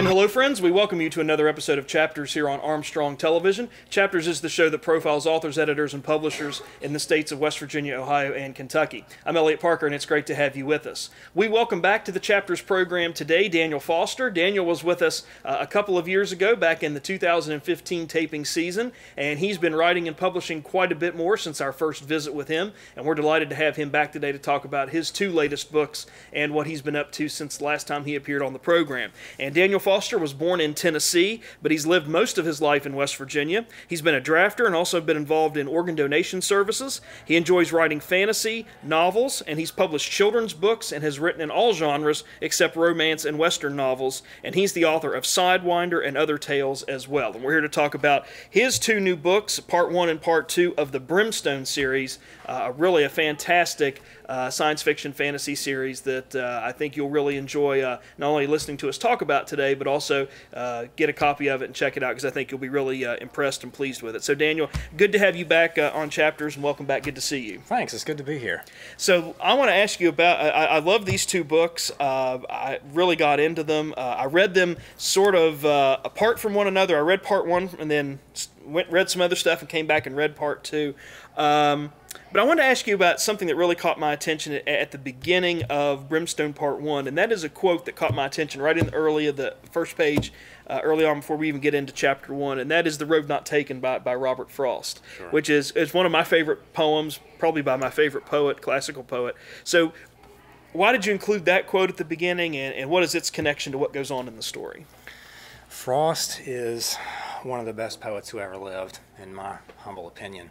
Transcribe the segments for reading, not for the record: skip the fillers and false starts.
And hello friends, we welcome you to another episode of Chapters here on Armstrong Television. Chapters is the show that profiles authors, editors, and publishers in the states of West Virginia, Ohio, and Kentucky. I'm Elliot Parker, and it's great to have you with us. We welcome back to the Chapters program today Daniel Foster. Daniel was with us a couple of years ago, back in the 2015 taping season, and he's been writing and publishing quite a bit more since our first visit with him, and we're delighted to have him back today to talk about his two latest books and what he's been up to since the last time he appeared on the program. And Daniel Foster was born in Tennessee, but he's lived most of his life in West Virginia. He's been a drafter and also been involved in organ donation services. He enjoys writing fantasy, novels, and he's published children's books and has written in all genres except romance and Western novels. And he's the author of Sidewinder and other tales as well. And we're here to talk about his two new books, Part 1 and Part 2 of the Brimstone series, really a fantastic science fiction fantasy series that I think you'll really enjoy not only listening to us talk about today, but also get a copy of it and check it out, because I think you'll be really impressed and pleased with it. So Daniel, good to have you back on Chapters, and welcome back. Good to see you. Thanks. It's good to be here. So I want to ask you about, I love these two books. I really got into them. I read them sort of apart from one another. I read Part 1 and then read some other stuff and came back and read Part 2. But I wanted to ask you about something that really caught my attention at the beginning of Brimstone Part 1, and that is a quote that caught my attention right in the early of the first page, early on before we even get into Chapter 1, and that is The Road Not Taken by Robert Frost, Sure. which is one of my favorite poems, probably by my favorite poet, classical poet. So why did you include that quote at the beginning, and what is its connection to what goes on in the story? Frost is one of the best poets who ever lived, in my humble opinion.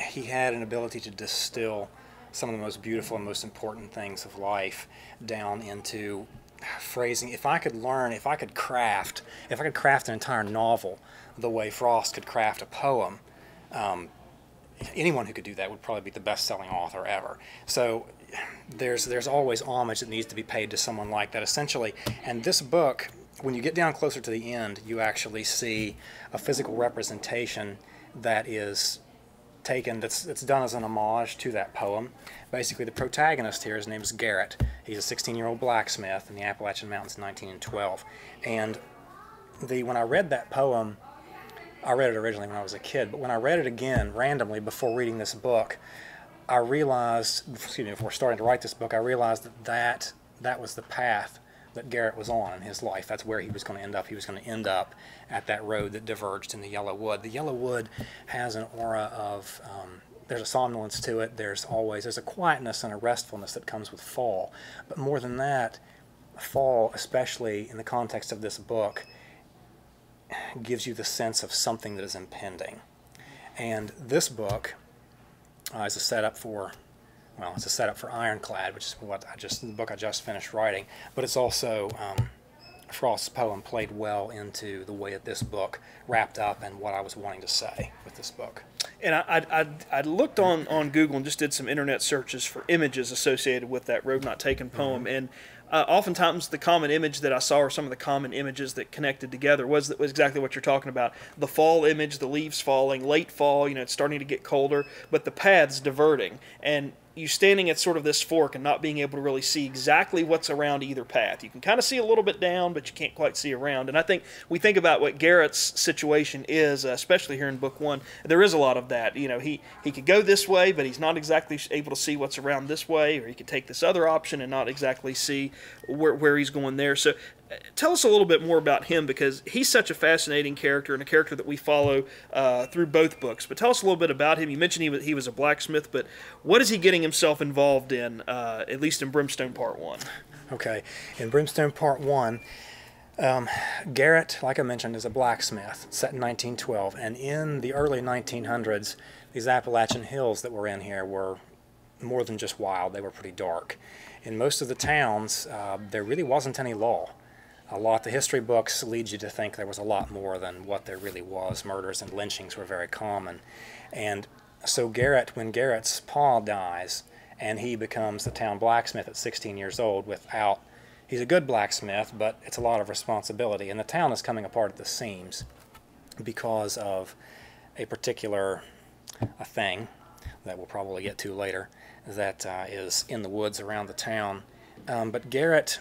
He had an ability to distill some of the most beautiful and most important things of life down into phrasing. If I could craft an entire novel the way Frost could craft a poem, anyone who could do that would probably be the best-selling author ever. So there's always homage that needs to be paid to someone like that, essentially. And this book, when you get down closer to the end, you actually see a physical representation that is taken, that's done as an homage to that poem. Basically, the protagonist here, his name is Garrett. He's a 16-year-old blacksmith in the Appalachian Mountains in 1912. And when I read that poem, I read it originally when I was a kid, but when I read it again randomly before reading this book, I realized, before starting to write this book, I realized that was the path that Garrett was on in his life. That's where he was going to end up. He was going to end up at that road that diverged in the Yellow Wood. The Yellow Wood has an aura of, there's a somnolence to it. There's a quietness and a restfulness that comes with fall. But more than that, fall, especially in the context of this book, gives you the sense of something that is impending. And this book is a setup for, it's a setup for Ironclad, which is the book I just finished writing. But it's also Frost's poem played well into the way that this book wrapped up and what I was wanting to say with this book. And I looked on Google and just did some internet searches for images associated with that Road Not Taken poem, and oftentimes the common image that I saw, or some of the common images that connected together, was exactly what you're talking about. The fall image, the leaves falling, late fall, it's starting to get colder, but the paths diverting, and you standing at sort of this fork and not being able to really see exactly what's around either path. You can kind of see a little bit down, but you can't quite see around. And I think we think about what Garrett's situation is, especially here in Book 1. There is a lot of that. He could go this way, but he's not exactly able to see what's around this way, or he could take this other option and not exactly see where he's going there. So tell us a little bit more about him, because he's such a fascinating character and a character that we follow through both books. But tell us a little bit about him. You mentioned he was a blacksmith, but what is he getting himself involved in, at least in Brimstone Part 1? Okay. In Brimstone Part 1, Garrett, like I mentioned, is a blacksmith set in 1912. And in the early 1900s, these Appalachian hills that we're in here were more than just wild. They were pretty dark. In most of the towns, there really wasn't any law. The history books lead you to think there was a lot more than what there really was. Murders and lynchings were very common. And so when Garrett's pa dies, and he becomes the town blacksmith at 16 years old he's a good blacksmith, but it's a lot of responsibility. And the town is coming apart at the seams because of a particular thing that we'll probably get to later that is in the woods around the town. But Garrett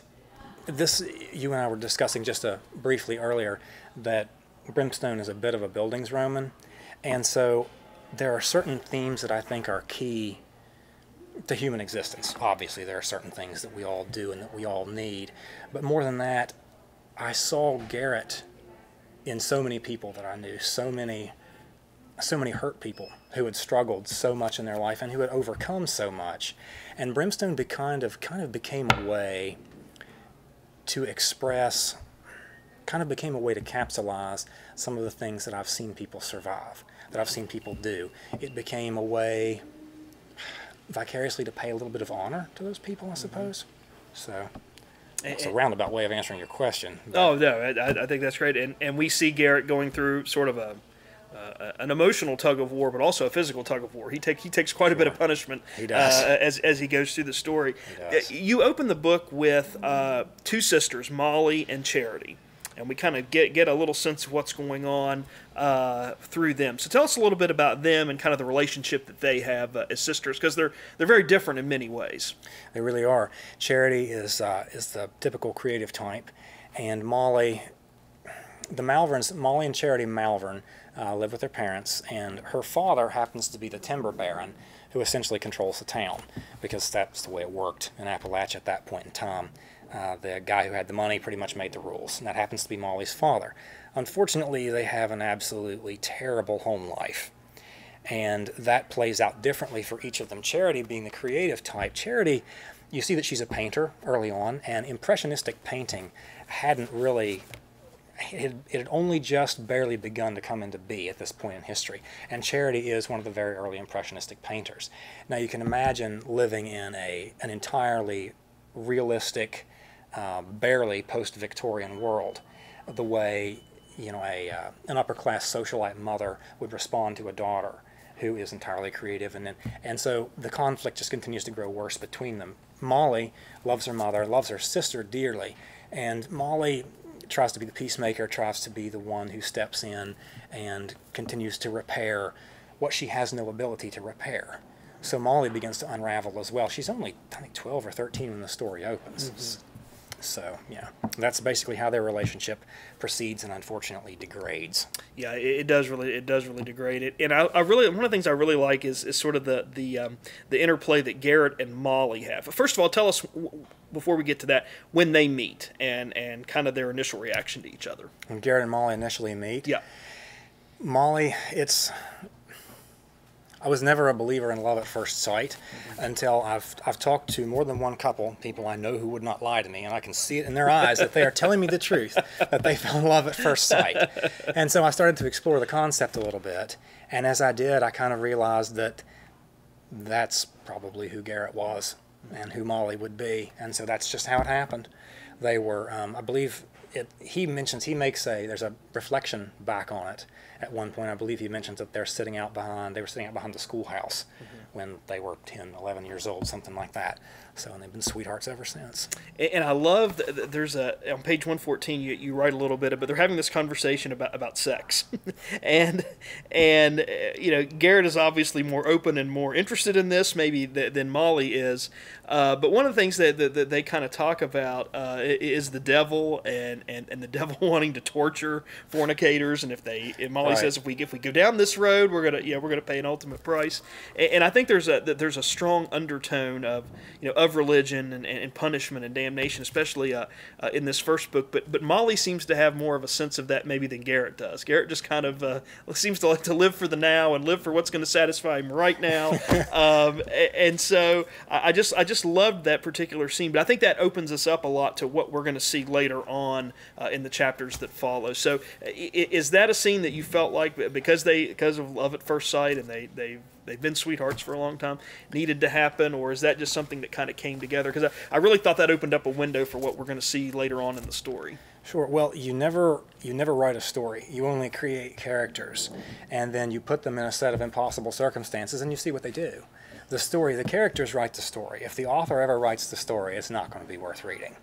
this, you and I were discussing just briefly earlier that Brimstone is a bit of a buildings Roman, and so there are certain themes that I think are key to human existence. Obviously, there are certain things that we all do and that we all need, but more than that, I saw Garrett in so many people that I knew, so many hurt people who had struggled so much in their life and who had overcome so much, and Brimstone kind of became a way to express, kind of became a way to capsulize some of the things that I've seen people survive, that I've seen people do. It became a way vicariously to pay a little bit of honor to those people, I suppose. So it's a roundabout way of answering your question. Oh, no, I think that's great. And we see Garrett going through sort of an emotional tug of war, but also a physical tug of war. He takes quite a bit of punishment. He does. As he goes through the story. He does. You open the book with two sisters, Molly and Charity, and we kind of get a little sense of what's going on through them. So tell us a little bit about them and kind of the relationship that they have as sisters, because they're very different in many ways. They really are. Charity is the typical creative type, and Molly, the Malverns, Molly and Charity Malvern, live with their parents, and her father happens to be the timber baron who essentially controls the town, because that's the way it worked in Appalachia at that point in time. The guy who had the money pretty much made the rules, and that happens to be Molly's father. Unfortunately, they have an absolutely terrible home life, and that plays out differently for each of them. Charity, being the creative type, Charity, you see that she's a painter early on, and Impressionistic painting hadn't really, it had only just barely begun to come into being at this point in history, and Charity is one of the very early Impressionistic painters. Now you can imagine living in an entirely realistic, barely post-Victorian world, the way an upper-class socialite mother would respond to a daughter who is entirely creative, and so the conflict just continues to grow worse between them. Molly loves her mother, loves her sister dearly, and Molly tries to be the peacemaker, tries to be the one who steps in and continues to repair what she has no ability to repair. So Molly begins to unravel as well. She's only, I think, 12 or 13 when the story opens. Mm-hmm. So, yeah, that's basically how their relationship proceeds and unfortunately degrades. Yeah, it does really degrade it. And I really, one of the things I really like is sort of the interplay that Garrett and Molly have. First of all, tell us, before we get to that, when they meet and kind of their initial reaction to each other. When Garrett and Molly initially meet? Yeah. Molly, I was never a believer in love at first sight until I've talked to more than one couple, people I know who would not lie to me, and I can see it in their eyes that they are telling me the truth, that they fell in love at first sight. And so I started to explore the concept a little bit, and as I did, I kind of realized that that's probably who Garrett was and who Molly would be, and so that's just how it happened. They were, I believe, there's a reflection back on it. At one point, I believe he mentions that they were sitting out behind the schoolhouse when they were 10, 11 years old, something like that. So, and they've been sweethearts ever since. And I love there's on page 114 you write a little bit, but they're having this conversation about sex, and Garrett is obviously more open and more interested in this maybe than Molly is. But one of the things that they kind of talk about is the devil and the devil wanting to torture fornicators, and if Molly says if we go down this road we're gonna pay an ultimate price, and I think there's a strong undertone of religion and punishment and damnation, especially in this first book. But Molly seems to have more of a sense of that maybe than Garrett does. Garrett just kind of seems to like to live for the now and live for what's going to satisfy him right now. And so I just loved that particular scene. But I think that opens us up a lot to what we're going to see later on in the chapters that follow. So is that a scene that you felt like because of love at first sight and they've been sweethearts for a long time, needed to happen, or is that just something that kind of came together? Because I really thought that opened up a window for what we're going to see later on in the story. Sure. Well, you never write a story. You only create characters, and then you put them in a set of impossible circumstances, and you see what they do. The characters write the story. If the author ever writes the story, it's not going to be worth reading.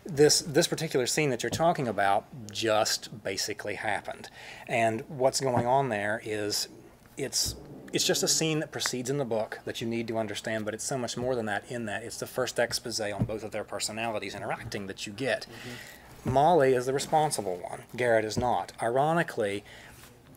This particular scene that you're talking about just basically happened, and what's going on there is it's it's just a scene that precedes in the book that you need to understand, but it's so much more than that in that it's the first expose on both of their personalities interacting that you get. Molly is the responsible one. Garrett is not. Ironically,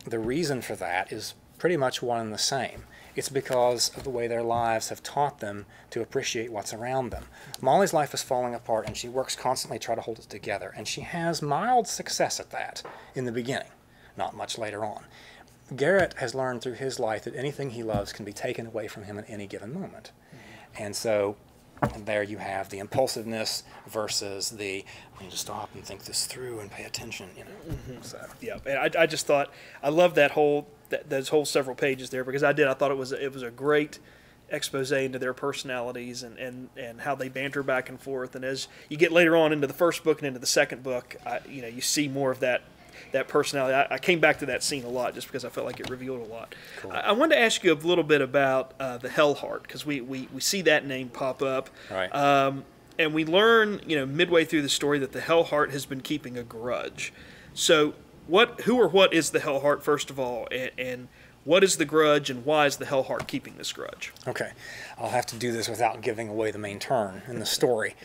the reason for that is pretty much one and the same. It's because of the way their lives have taught them to appreciate what's around them. Molly's life is falling apart, and she works constantly to try to hold it together, and she has mild success at that in the beginning, not much later on. Garrett has learned through his life that anything he loves can be taken away from him at any given moment. And so there you have the impulsiveness versus the, we need to stop and think this through and pay attention, you know. So. Yeah, and I just thought, I love that whole, those whole several pages there, because I thought it was a great expose into their personalities and how they banter back and forth. And as you get later on into the first book and into the second book, you see more of that personality. I came back to that scene a lot just because I felt like it revealed a lot. Cool. I wanted to ask you a little bit about the Hellheart, because we see that name pop up. Right. And we learn, midway through the story that the Hellheart has been keeping a grudge. So who or what is the Hellheart, first of all, and what is the grudge, and why is the Hellheart keeping this grudge? Okay. I'll have to do this without giving away the main turn in the story.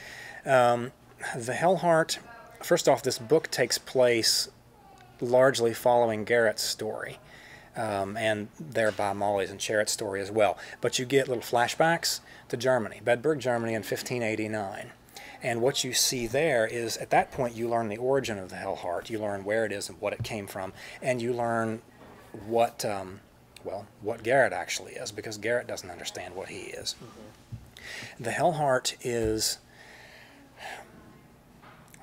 The Hellheart, first off, this book takes place largely following Garrett's story, and thereby Molly's and Cherritt's story as well. But you get little flashbacks to Germany, Bedburg, Germany in 1589. And what you see there is, at that point, you learn the origin of the Hellheart. You learn where it is and what it came from, and you learn what Garrett actually is, because Garrett doesn't understand what he is. The Hellheart is...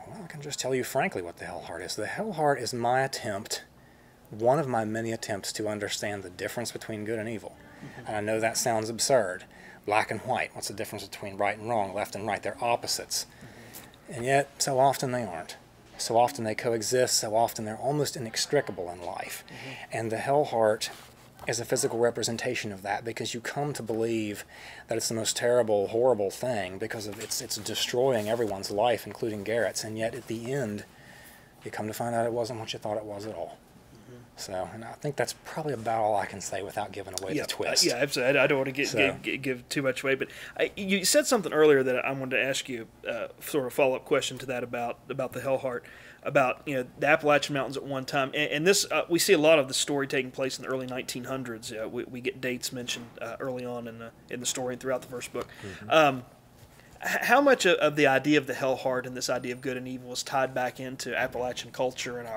I can just tell you frankly what the Hellheart is. The Hellheart is my attempt, one of my many attempts to understand the difference between good and evil. And I know that sounds absurd. Black and white, what's the difference between right and wrong, left and right? They're opposites. And yet, so often they aren't. So often they coexist, so often they're almost inextricable in life. And the Hellheart is a physical representation of that, because you come to believe that it's the most terrible, horrible thing because of it's destroying everyone's life, including Garrett's, and yet at the end, you come to find out it wasn't what you thought it was at all. So, and I think that's probably about all I can say without giving away the twist. Yeah, absolutely. I don't want to give too much away, but you said something earlier that I wanted to ask you, sort of follow-up question to that about the Hellheart, about the Appalachian Mountains at one time, and this we see a lot of the story taking place in the early 1900s. We get dates mentioned early on in the story and throughout the first book. How much of the idea of the Hellheart and this idea of good and evil is tied back into Appalachian culture and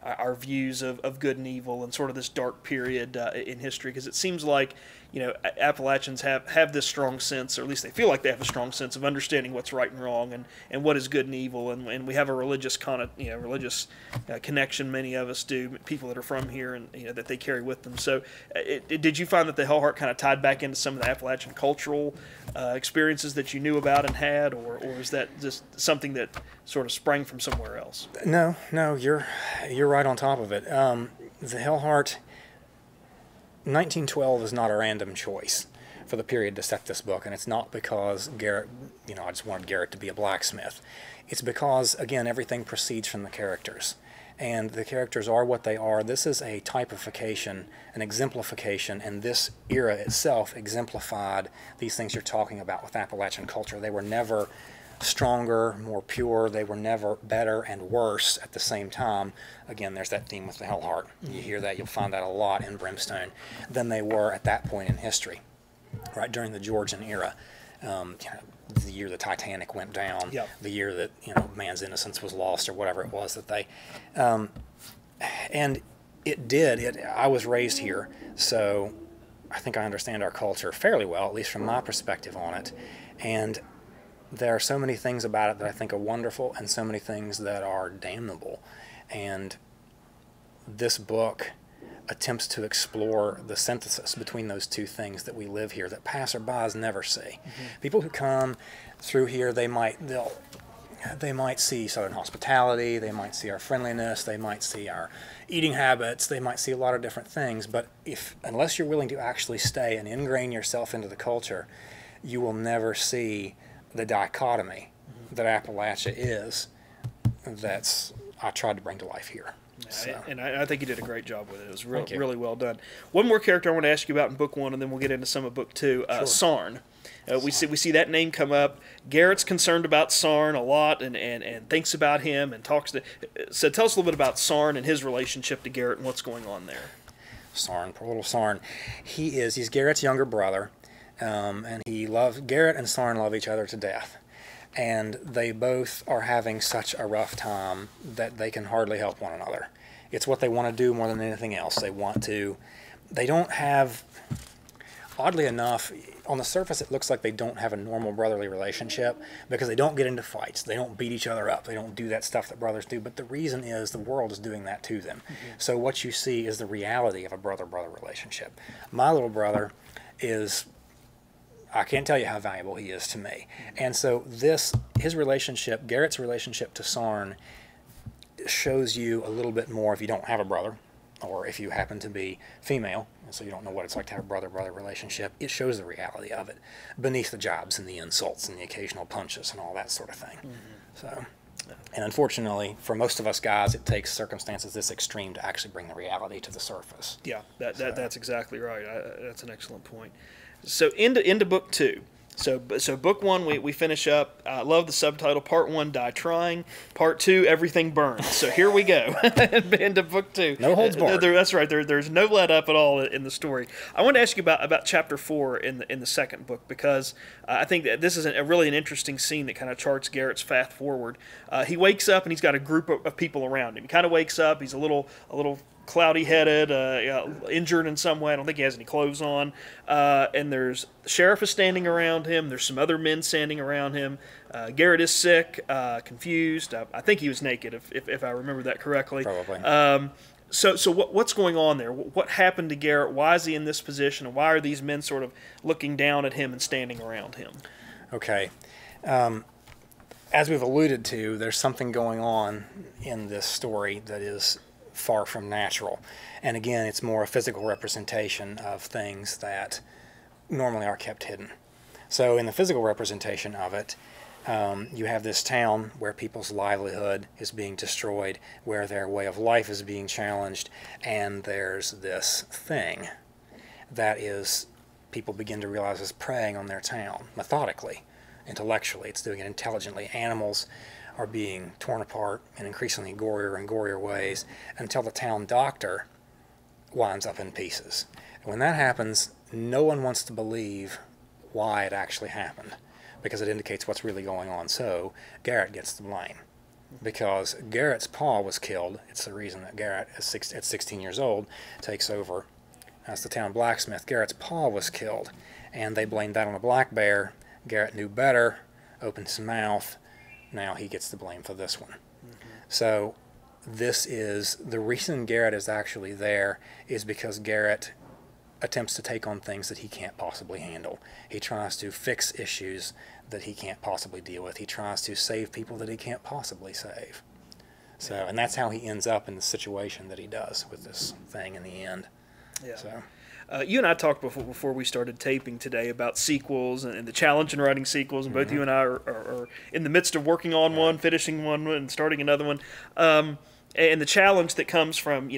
our views of good and evil and sort of this dark period in history? Because it seems like Appalachians have this strong sense, or at least they feel like they have a strong sense of understanding what's right and wrong and what is good and evil, and we have a religious connection. Many of us do, people that are from here, and that they carry with them. So, did you find that the Hellheart kind of tied back into some of the Appalachian cultural experiences that you knew about and had, or is that just something that sort of sprang from somewhere else? No, you're right on top of it. The Hellheart, 1912 is not a random choice for the period to set this book, and it's not because Garrett, I just wanted Garrett to be a blacksmith. It's because, again, everything proceeds from the characters, and the characters are what they are. This is a typification, an exemplification, and this era itself exemplified these things you're talking about with Appalachian culture. They were never stronger, more pure. They were never better and worse at the same time. Again, there's that theme with the Hellheart. You hear that, you'll find that a lot in Brimstone, than they were at that point in history, right during the Georgian era. The year the Titanic went down, the year that man's innocence was lost, or whatever it was that they, and it did. I was raised here, so I think I understand our culture fairly well, at least from my perspective on it, and there are so many things about it that I think are wonderful and so many things that are damnable. And this book attempts to explore the synthesis between those two things that we live here that passerbys never see. People who come through here, they might see Southern hospitality, they might see our friendliness, they might see our eating habits, they might see a lot of different things, but unless you're willing to actually stay and ingrain yourself into the culture, you will never see the dichotomy that Appalachia is. That's I tried to bring to life here. So. And I think you did a great job with it. It was Thank you. really well done. One more character I want to ask you about in book 1, and then we'll get into some of book 2. Sure. Sarn. We see that name come up. Garrett's concerned about Sarn a lot, and thinks about him and talks to. So tell us a little bit about Sarn and his relationship to Garrett and what's going on there. Sarn, poor little Sarn. He's Garrett's younger brother, and Garrett and Sarn love each other to death. And they both are having such a rough time that they can hardly help one another. It's what they want to do more than anything else. They don't have, oddly enough, on the surface it looks like they don't have a normal brotherly relationship because they don't get into fights. They don't beat each other up. They don't do that stuff that brothers do. But the reason is the world is doing that to them. Mm-hmm. So what you see is the reality of a brother-brother relationship. My little brother is... I can't tell you how valuable he is to me. And so his relationship, Garrett's relationship to Sarn, shows you a little bit more if you don't have a brother, or if you happen to be female, and so you don't know what it's like to have a brother-brother relationship. It shows the reality of it, beneath the jabs and the insults and the occasional punches and all that sort of thing. Mm-hmm. So, and unfortunately, for most of us guys, it takes circumstances this extreme to actually bring the reality to the surface. Yeah, that's exactly right. That's an excellent point. So into book 2. So book 1 we finish up. I love the subtitle. Part 1, Die Trying. Part 2, Everything Burns. So here we go into book 2. No holds barred. That's right. There's no let up at all in the story. I want to ask you about chapter 4 in the second book because I think that this is really an interesting scene that kind of charts Garrett's path forward. He wakes up and he's got a group of people around him. He kind of wakes up. He's a little cloudy-headed, injured in some way. I don't think he has any clothes on. And the sheriff is standing around him. There's some other men standing around him. Garrett is sick, confused. I think he was naked, if I remember that correctly. Probably. So what's going on there? What happened to Garrett? Why is he in this position? And why are these men sort of looking down at him and standing around him? Okay. As we've alluded to, there's something going on in this story that is far from natural. And again, it's more a physical representation of things that normally are kept hidden. So in the physical representation of it, you have this town where people's livelihood is being destroyed, where their way of life is being challenged, and there's this thing that is, people begin to realize is preying on their town, methodically, intellectually. It's doing it intelligently. Animals are being torn apart in increasingly gorier and gorier ways until the town doctor winds up in pieces. And when that happens, no one wants to believe why it actually happened because it indicates what's really going on. So Garrett gets the blame because Garrett's pa was killed. It's the reason that Garrett, at 16 years old, takes over as the town blacksmith. Garrett's pa was killed, and they blamed that on a black bear. Garrett knew better, opened his mouth. Now he gets the blame for this one. Mm-hmm. So this is the reason Garrett is actually there is because Garrett attempts to take on things that he can't possibly handle. He tries to fix issues that he can't possibly deal with. He tries to save people that he can't possibly save. So, and that's how he ends up in the situation that he does with this thing in the end. Yeah. So. You and I talked before we started taping today about sequels and the challenge in writing sequels, and both you and I are in the midst of working on one, finishing one, and starting another one. And the challenge that comes from,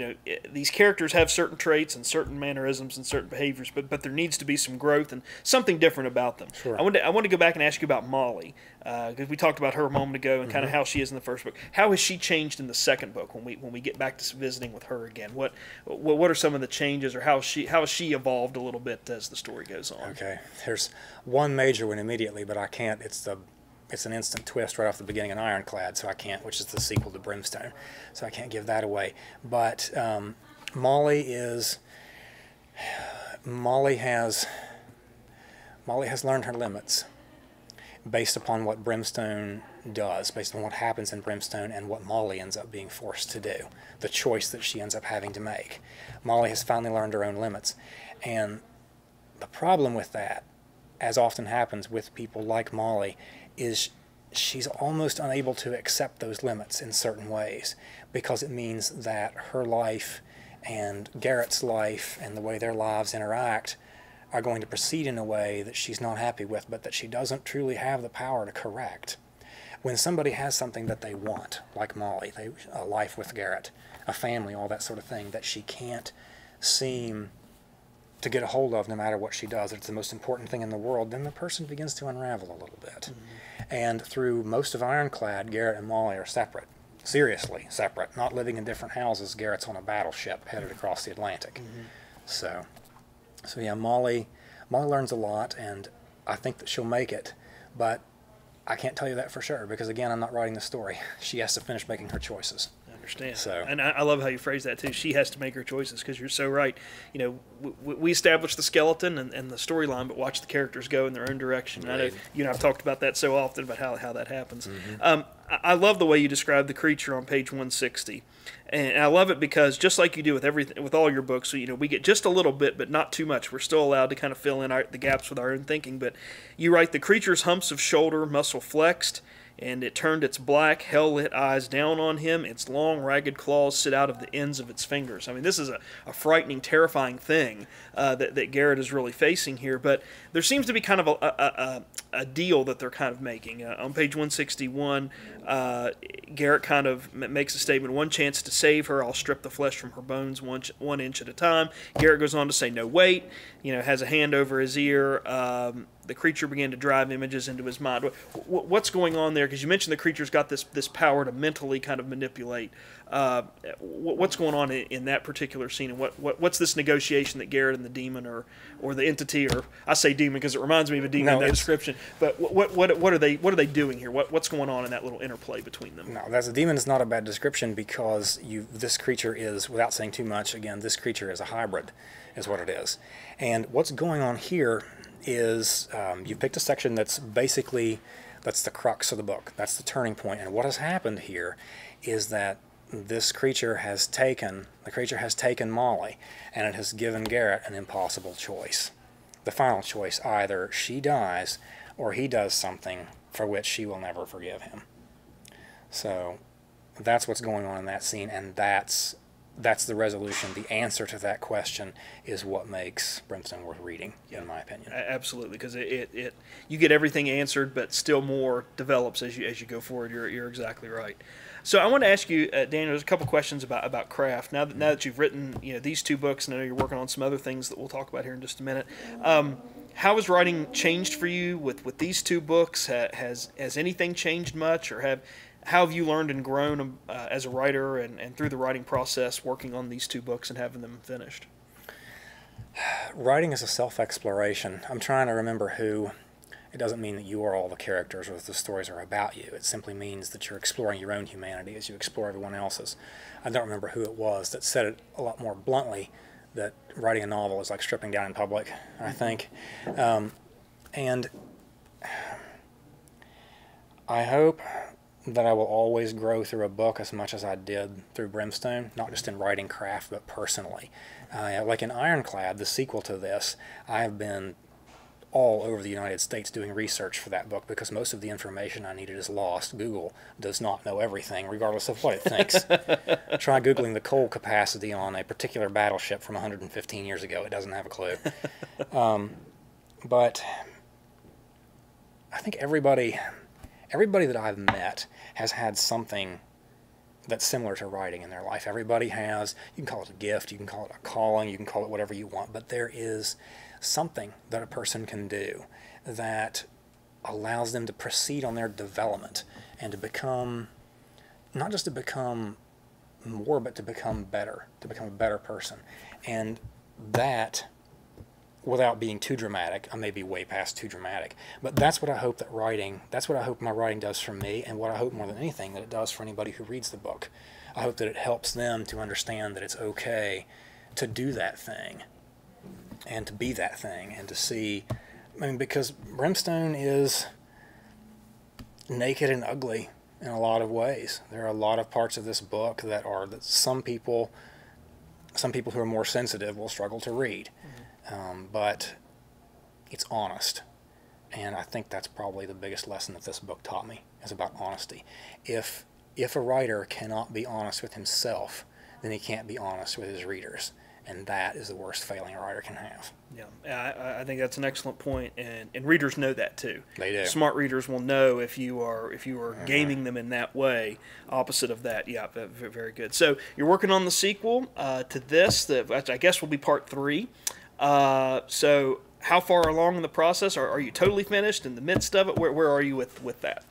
these characters have certain traits and certain mannerisms and certain behaviors, but there needs to be some growth and something different about them. Sure. I want to go back and ask you about Molly, because we talked about her a moment ago and kind of how she is in the first book. How has she changed in the second book when we get back to visiting with her again? What are some of the changes, or how has she evolved a little bit as the story goes on? Okay, there's one major one immediately, but I can't. It's an instant twist right off the beginning in Ironclad, so I can't, which is the sequel to Brimstone, so I can't give that away. But Molly has learned her limits based upon what Brimstone does, based on what happens in Brimstone and what Molly ends up being forced to do, the choice that she ends up having to make. Molly has finally learned her own limits, and the problem with that, as often happens with people like Molly, is she's almost unable to accept those limits in certain ways because it means that her life and Garrett's life and the way their lives interact are going to proceed in a way that she's not happy with, but that she doesn't truly have the power to correct. when somebody has something that they want, like Molly, a life with Garrett, a family, all that sort of thing, that she can't seem to get a hold of no matter what she does, that it's the most important thing in the world, then the person begins to unravel a little bit. And through most of Ironclad, Garrett and Molly are separate, seriously separate, not living in different houses. Garrett's on a battleship headed across the Atlantic. So yeah, Molly learns a lot, and I think that she'll make it, but I can't tell you that for sure, because again, I'm not writing the story. She has to finish making her choices. Understand. So, and I love how you phrase that too. She has to make her choices, because you're so right. You know, we establish the skeleton and the storyline, but watch the characters go in their own direction. Right. I know you and I've talked about that so often, about how that happens. I love the way you describe the creature on page 160, and I love it because just like you do with everything, with all your books, so, you know, we get just a little bit, but not too much. We're still allowed to kind of fill in the gaps with our own thinking. But you write, the creature's humps of shoulder muscle flexed, and it turned its black, hell-lit eyes down on him. Its long, ragged claws sit out of the ends of its fingers. I mean, this is a frightening, terrifying thing that Garrett is really facing here. But there seems to be kind of a deal that they're kind of making. On page 161, Garrett kind of makes a statement, "One chance to save her, I'll strip the flesh from her bones 1 inch at a time." Garrett goes on to say, "No, wait," has a hand over his ear. The creature began to drive images into his mind. What's going on there? Because you mentioned the creature's got this power to mentally kind of manipulate. What's going on in that particular scene, and what's this negotiation that Garrett and the demon or the entity, or I say demon because it reminds me of a demon in that description. But what are they doing here? What's going on in that little interplay between them? No, a demon is not a bad description, because this creature is, without saying too much, again, this creature is a hybrid, is what it is. And what's going on here is you picked a section that's basically, that's the crux of the book. That's the turning point. And what has happened here is that the creature has taken Molly, and it has given Garrett an impossible choice. The final choice: either she dies or he does something for which she will never forgive him. So that's what's going on in that scene, and that's the resolution. The answer to that question is what makes Brimstone worth reading, in my opinion. Absolutely, because you get everything answered, but still more develops as you go forward. You're exactly right. So I want to ask you, Daniel, there's a couple questions about craft. Now that you've written these two books, and I know you're working on some other things that we'll talk about here in just a minute. How has writing changed for you with these two books? Has anything changed much, or how have you learned and grown as a writer and through the writing process, working on these two books and having them finished? Writing is a self-exploration. I'm trying to remember who. It doesn't mean that you are all the characters or that the stories are about you. It simply means that you're exploring your own humanity as you explore everyone else's. I don't remember who it was that said it a lot more bluntly, that writing a novel is like stripping down in public, I think. And I hope that I will always grow through a book as much as I did through Brimstone, not just in writing craft, but personally. Like in Ironclad, the sequel to this, I've been all over the United States doing research for that book, because most of the information I needed is lost. Google does not know everything, regardless of what it thinks. Try Googling the coal capacity on a particular battleship from 115 years ago. It doesn't have a clue. But I think everybody that I've met has had something that's similar to writing in their life. Everybody has, you can call it a gift, you can call it a calling, you can call it whatever you want, but there is something that a person can do that allows them to proceed on their development and to become, not just to become more, but to become better, to become a better person. And that, without being too dramatic, I may be way past too dramatic, but that's what I hope that's what I hope my writing does for me, and what I hope more than anything that it does for anybody who reads the book. I hope that it helps them to understand that it's okay to do that thing, and to be that thing, and to see, because Brimstone is naked and ugly in a lot of ways. There are a lot of parts of this book that some people who are more sensitive will struggle to read. But it's honest, and I think that's probably the biggest lesson that this book taught me, is about honesty. If a writer cannot be honest with himself, then he can't be honest with his readers, and that is the worst failing a writer can have. Yeah, I think that's an excellent point, and readers know that too. They do. Smart readers will know if you are gaming them in that way. Opposite of that, yeah, very good. So you're working on the sequel to this, that I guess will be part 3. So how far along in the process? Are you totally finished, in the midst of it? Where are you with that?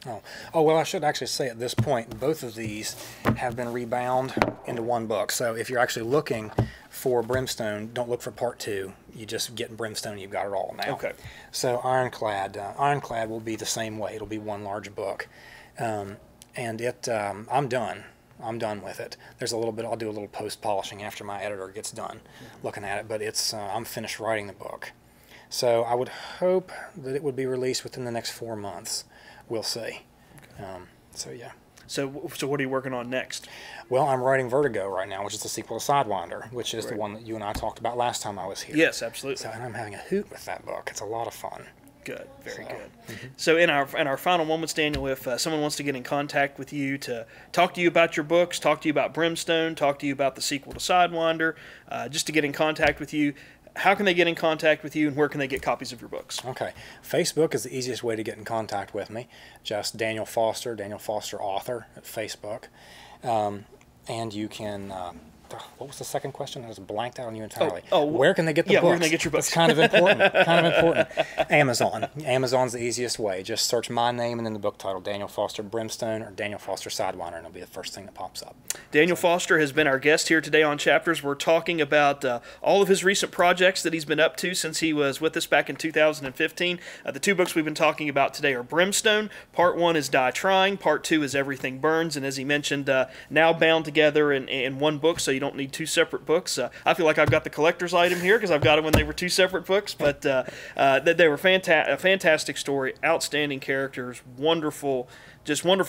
Oh, well, I should actually say at this point, both of these have been rebound into one book. So if you're actually looking for Brimstone, don't look for part 2. You just get Brimstone, you've got it all now. Okay. So Ironclad will be the same way. It'll be one large book. And I'm done. I'm done with it. There's a little bit, I'll do a little post-polishing after my editor gets done looking at it, but I'm finished writing the book. So I would hope that it would be released within the next 4 months. We'll see. Okay. So yeah. So what are you working on next? Well, I'm writing Vertigo right now, which is the sequel to Sidewinder, which is the one that you and I talked about last time I was here. Yes, absolutely. So, and I'm having a hoot with that book. It's a lot of fun. Good, very good. So in our final moments, Daniel, if someone wants to get in contact with you to talk to you about your books, talk to you about Brimstone, talk to you about the sequel to Sidewinder, just to get in contact with you, how can they get in contact with you, and where can they get copies of your books? Okay. Facebook is the easiest way to get in contact with me. Just Daniel Foster Author at Facebook. And you can... what was the second question? I was blanked out on you entirely. Where can they get the books? Where can they get your books? It's kind of important. Amazon. Amazon's the easiest way. Just search my name and then the book title, Daniel Foster Brimstone or Daniel Foster Sidewinder, and it'll be the first thing that pops up. Daniel Foster has been our guest here today on Chapters. We're talking about all of his recent projects that he's been up to since he was with us back in 2015. The 2 books we've been talking about today are Brimstone. Part 1 is Die Trying. Part 2 is Everything Burns. And as he mentioned, now bound together in one book, so you don't need 2 separate books. I feel like I've got the collector's item here because I've got them when they were 2 separate books, but they were a fantastic story, outstanding characters, wonderful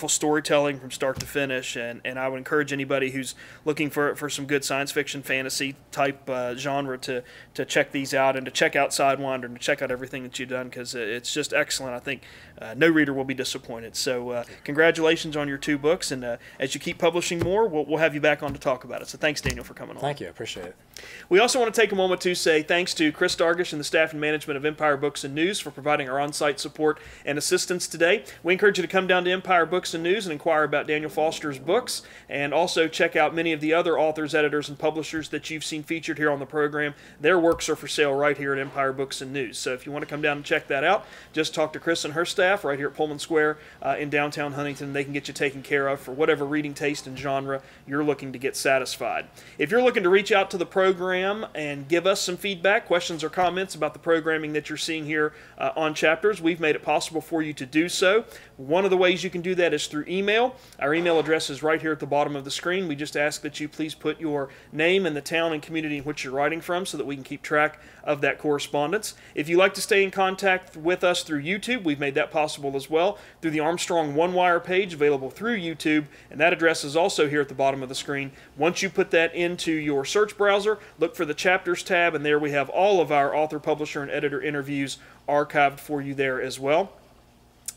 storytelling from start to finish, and I would encourage anybody who's looking for some good science fiction, fantasy type genre to check these out, and to check out Sidewinder, and to check out everything that you've done, because it's just excellent. I think no reader will be disappointed. So congratulations on your 2 books, and as you keep publishing more, we'll have you back on to talk about it. So thanks, Daniel, for coming on. Thank you. I appreciate it. We also want to take a moment to say thanks to Chris Dargish and the staff and management of Empire Books and News for providing our on-site support and assistance today. We encourage you to come down to Empire Books and News and inquire about Daniel Foster's books, and also check out many of the other authors, editors, and publishers that you've seen featured here on the program. Their works are for sale right here at Empire Books and News. So if you want to come down and check that out, just talk to Chris and her staff right here at Pullman Square in downtown Huntington. They can get you taken care of for whatever reading taste and genre you're looking to get satisfied. If you're looking to reach out to the program and give us some feedback, questions, or comments about the programming that you're seeing here on Chapters, we've made it possible for you to do so. One of the ways you can do that is through email. Our email address is right here at the bottom of the screen. We just ask that you please put your name and the town and community in which you're writing from so that we can keep track of that correspondence. If you'd like to stay in contact with us through YouTube, we've made that possible as well through the Armstrong One Wire page available through YouTube, and that address is also here at the bottom of the screen. Once you put that into your search browser, look for the Chapters tab, and there we have all of our author, publisher, and editor interviews archived for you there as well.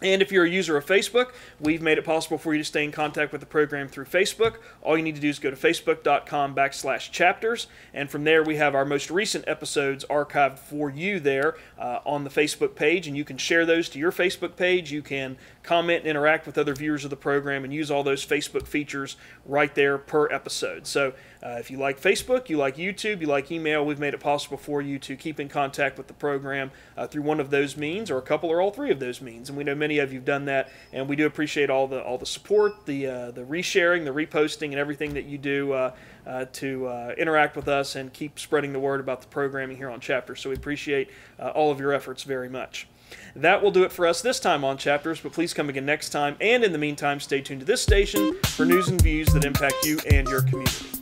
And if you're a user of Facebook, we've made it possible for you to stay in contact with the program through Facebook. All you need to do is go to facebook.com/chapters, and from there we have our most recent episodes archived for you there on the Facebook page, and you can share those to your Facebook page. You can comment and interact with other viewers of the program and use all those Facebook features right there per episode. So if you like Facebook, you like YouTube, you like email, we've made it possible for you to keep in contact with the program through one of those means, or a couple, or all 3 of those means. And we know many of you have done that, and we do appreciate all the support, the resharing, the reposting, and everything that you do to interact with us and keep spreading the word about the programming here on Chapters. So we appreciate all of your efforts very much. That will do it for us this time on Chapters, but please come again next time, and in the meantime, stay tuned to this station for news and views that impact you and your community.